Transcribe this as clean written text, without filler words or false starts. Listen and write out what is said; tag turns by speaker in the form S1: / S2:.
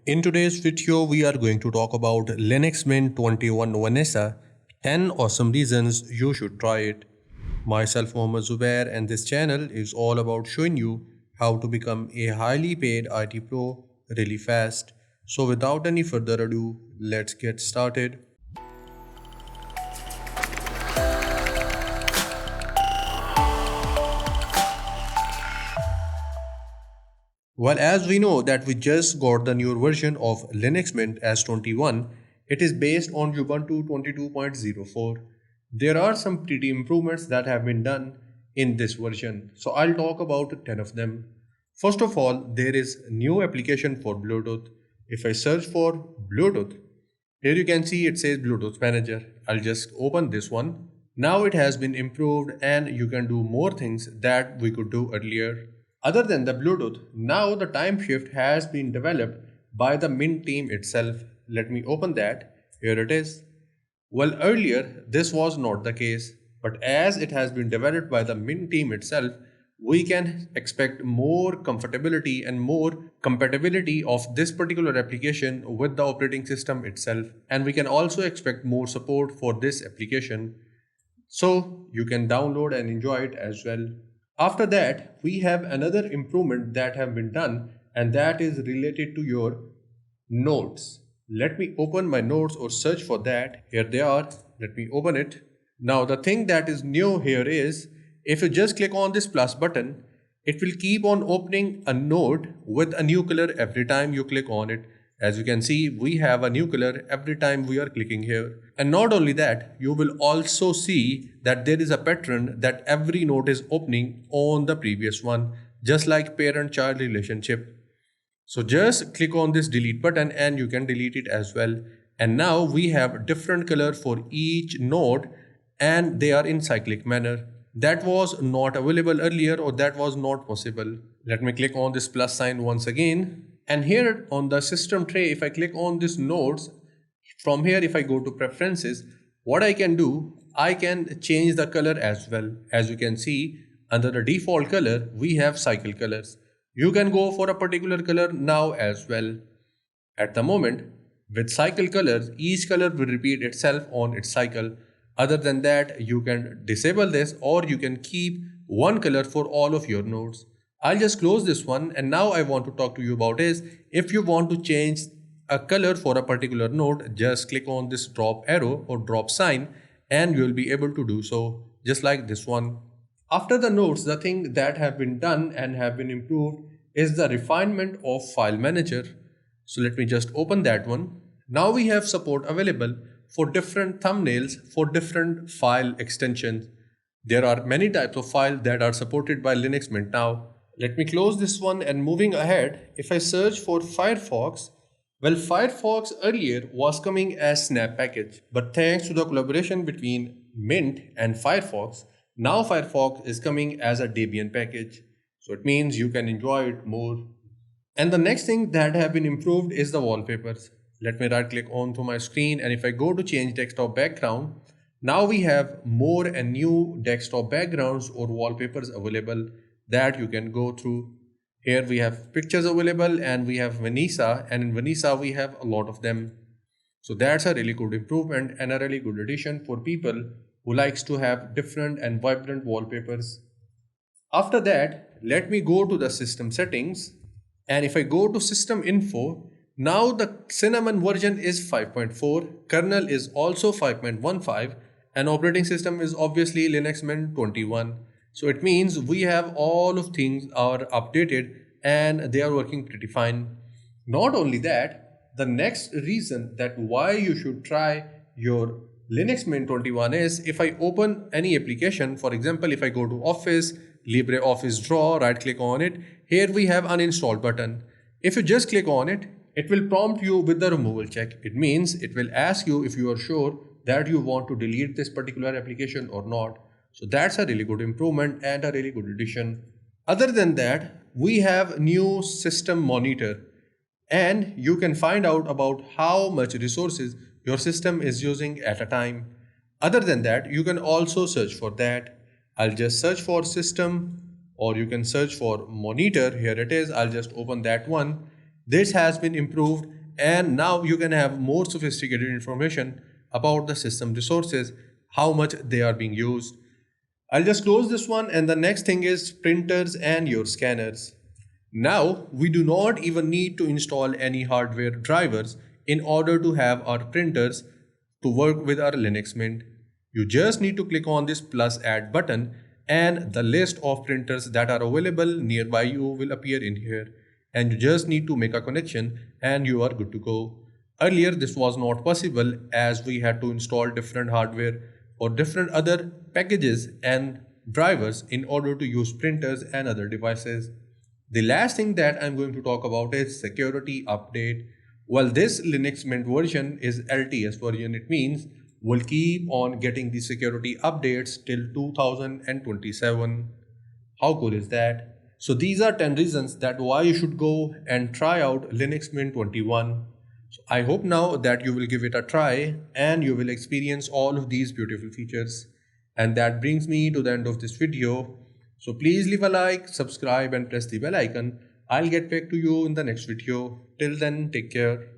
S1: In today's video, we are going to talk about Linux Mint 21 Vanessa, 10 awesome reasons you should try it. Myself, Mohammad Zubair, and this channel is all about showing you how to become a highly paid IT pro really fast. So, without any further ado, let's get started. Well, as we know that we just got the newer version of Linux Mint as 21, it is based on Ubuntu 22.04. There are some pretty improvements that have been done in this version, so I'll talk about 10 of them. First of all, there is new application for Bluetooth. If I search for Bluetooth, here you can see it says Bluetooth Manager. I'll just open this one. Now it has been improved and you can do more things that we could do earlier. Other than the Bluetooth, now the Timeshift has been developed by the Mint team itself. Let me open that. Here it is. Well, earlier this was not the case, but as it has been developed by the Mint team itself, we can expect more comfortability and more compatibility of this particular application with the operating system itself. And we can also expect more support for this application. So you can download and enjoy it as well. After that, we have another improvement that have been done, and that is related to your notes. Let me open my notes or search for that. Here they are. Let me open it. Now the thing that is new here is if you just click on this plus button, it will keep on opening a note with a new color every time you click on it. As you can see, we have a new color every time we are clicking here. And not only that, you will also see that there is a pattern that every note is opening on the previous one, just like parent-child relationship. So just click on this delete button and you can delete it as well. And now we have different color for each node and they are in cyclic manner. That was not available earlier or that was not possible. Let me click on this plus sign once again. And here on the system tray, if I click on this nodes, from here if I go to preferences, what I can do, I can change the color as well. As you can see, under the default color, we have cycle colors. You can go for a particular color now as well. At the moment, with cycle colors, each color will repeat itself on its cycle. Other than that, you can disable this or you can keep one color for all of your nodes. I'll just close this one, and now I want to talk to you about is if you want to change a color for a particular node, just click on this drop arrow or drop sign and you'll be able to do so, just like this one. After the nodes, the thing that have been done and have been improved is the refinement of file manager. So let me just open that one. Now we have support available for different thumbnails for different file extensions. There are many types of files that are supported by Linux Mint now. Let me close this one and moving ahead, if I search for Firefox, well, Firefox earlier was coming as snap package, but thanks to the collaboration between Mint and Firefox, now Firefox is coming as a Debian package. So it means you can enjoy it more. And the next thing that have been improved is the wallpapers. Let me right click onto my screen and if I go to change desktop background, now we have more and new desktop backgrounds or wallpapers available that you can go through. Here we have pictures available and we have Vanessa, and in Vanessa we have a lot of them. So that's a really good improvement and a really good addition for people who likes to have different and vibrant wallpapers. After that, let me go to the system settings, and if I go to system info, now the Cinnamon version is 5.4, kernel is also 5.15, and operating system is obviously Linux Mint 21. So it means we have all of things are updated and they are working pretty fine. Not only that, the next reason that why you should try your Linux Mint 21 is if I open any application, for example, if I go to Office, LibreOffice Draw, right click on it, here we have uninstall button. If you just click on it, it will prompt you with the removal check. It means it will ask you if you are sure that you want to delete this particular application or not. So that's a really good improvement and a really good addition. Other than that, we have new system monitor and you can find out about how much resources your system is using at a time. Other than that, you can also search for that. I'll just search for system or you can search for monitor. Here it is. I'll just open that one. This has been improved, and now you can have more sophisticated information about the system resources, how much they are being used. I'll just close this one, and the next thing is printers and your scanners. Now, we do not even need to install any hardware drivers in order to have our printers to work with our Linux Mint. You just need to click on this plus add button, and the list of printers that are available nearby you will appear in here. And you just need to make a connection and you are good to go. Earlier, this was not possible as we had to install different hardware or different other packages and drivers in order to use printers and other devices. The last thing that I'm going to talk about is security update. Well, this Linux Mint version is LTS version. It means we'll keep on getting the security updates till 2027. How cool is that? So these are 10 reasons that why you should go and try out Linux Mint 21. So I hope now that you will give it a try and you will experience all of these beautiful features. And that brings me to the end of this video. So please leave a like, subscribe and press the bell icon. I'll get back to you in the next video. Till then, take care.